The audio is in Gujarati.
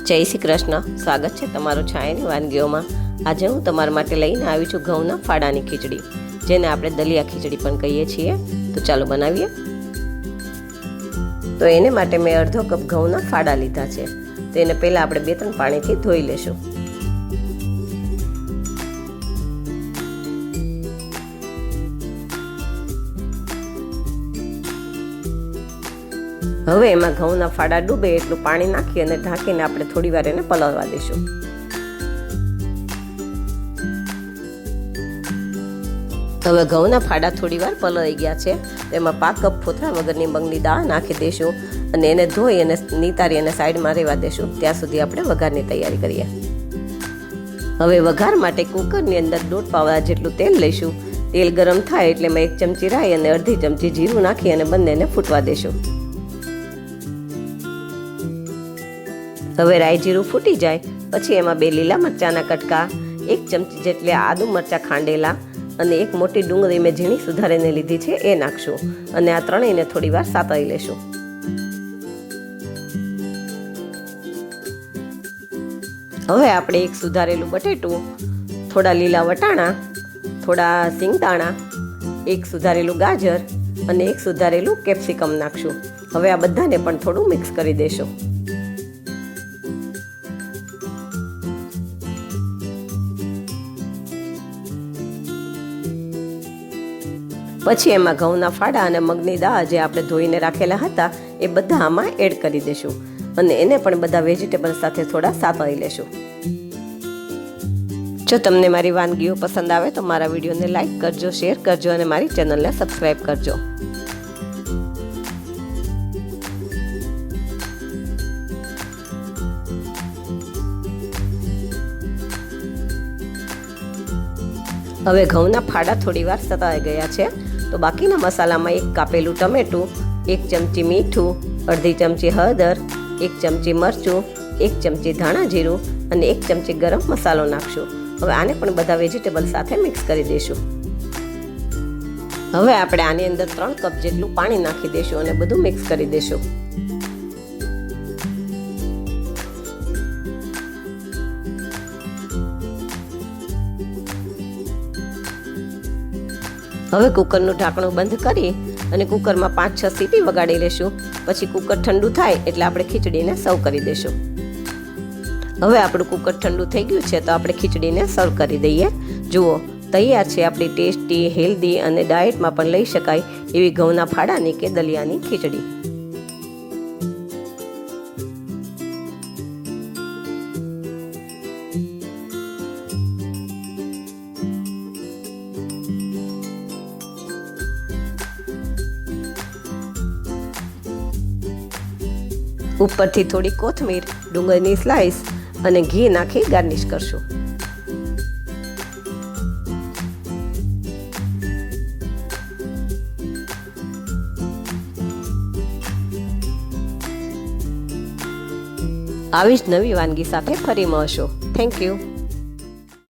જય શ્રી કૃષ્ણ. સ્વાગત છે તમારું છાયાની વાનગીઓમાં. આજે હું તમારા માટે લઈને આવી છું ઘઉંના ફાડાની ખીચડી, જેને આપણે દલિયા ખીચડી પણ કહીએ છીએ. તો ચાલો બનાવીએ. તો એને માટે મેં અડધો કપ ઘઉંના ફાડા લીધા છે. તો એને પહેલાં આપણે 2-3 પાણીથી ધોઈ લેશું. હવે એમાં ઘઉંના ફાડા ડૂબે એટલું પાણી નાખી અને ઢાંકીને આપણે થોડી વાર એને પલળવા દઈશું. હવે ઘઉંના ફાડા થોડી વાર પલળી ગયા છે. એમાં 5 કપ ફોતરા વગરની મગની દાળ નાખી દઈશું અને એને ધોઈ અને નીતારી અને સાઈડમાં રહેવા દઈશું. ત્યાં સુધી આપણે વઘારની તૈયારી કરીએ. હવે વઘાર માટે કુકરની અંદર 1.5 પાવડા જેટલું તેલ લઈશું. તેલ ગરમ થાય એટલે એમાં 1 ચમચી રાઈ અને અડધી ચમચી જીરું નાખી અને બંનેને ફૂટવા દઈશું. હવે રાઈ જીરું ફૂટી જાય પછી એમાં 2 લીલા મરચાંના કટકા, 1 ચમચી જેટલી આદુ મરચાં ખાંડેલા અને 1 મોટી ડુંગળી મેં ઝીણી સુધારીને લીધી છે એ નાખશું અને આ ત્રણેયને થોડી વાર સાતળી લેશું. હવે આપણે 1 સુધારેલું બટેટું, થોડા લીલા વટાણા, થોડા સિંગદાણા, 1 સુધારેલું ગાજર અને 1 સુધારેલું કેપ્સિકમ નાખશું. હવે આ બધાને પણ થોડું મિક્સ કરી દેશું. પછી એમાં ઘઉંના ફાડા અને મગની દાળ જે આપણે ધોઈને રાખેલા હતા એ બધા આમાં એડ કરી દેશું અને એને પણ બધા વેજીટેબલ સાથે થોડા સાતળી લેશું. જો તમને મારી વાનગીઓ પસંદ આવે તો મારા વિડીયોને લાઈક કરજો, શેર કરજો અને મારી ચેનલને સબસ્ક્રાઈબ કરજો. હવે ઘઉંના ફાડા થોડી વાર સતળાઈ ગયા છે. તો બાકીના મસાલામાં 1 કાપેલું ટમેટું, 1 ચમચી મીઠું, અડધી ચમચી હળદર, 1 ચમચી મરચું, 1 ચમચી ધાણા જીરું અને 1 ચમચી ગરમ મસાલો નાખશું. હવે આને પણ બધા વેજીટેબલ સાથે મિક્સ કરી દઈશું. હવે આપણે આની અંદર 3 કપ જેટલું પાણી નાખી દઈશું અને બધું મિક્સ કરી દઈશું. હવે કુકરનું ઢાંકણું બંધ કરી અને કુકરમાં 5-6 સીટી વગાડી લેશું. પછી કુકર ઠંડુ થાય એટલે આપણે ખીચડીને સર્વ કરી દઈશું. હવે આપણું કુકર ઠંડુ થઈ ગયું છે તો આપણે ખીચડીને સર્વ કરી દઈએ. જુઓ, તૈયાર છે આપણી ટેસ્ટી, હેલ્ધી અને ડાયટમાં પણ લઈ શકાય એવી ઘઉંના ફાડાની કે દલિયાની ખીચડી. ઉપરથી થોડી કોથમીર, ડુંગળીની સ્લાઈસ અને ઘી નાખી ગાર્નિશ કરશું. આવી જ નવી વાનગી સાથે ફરી મળશો. Thank you.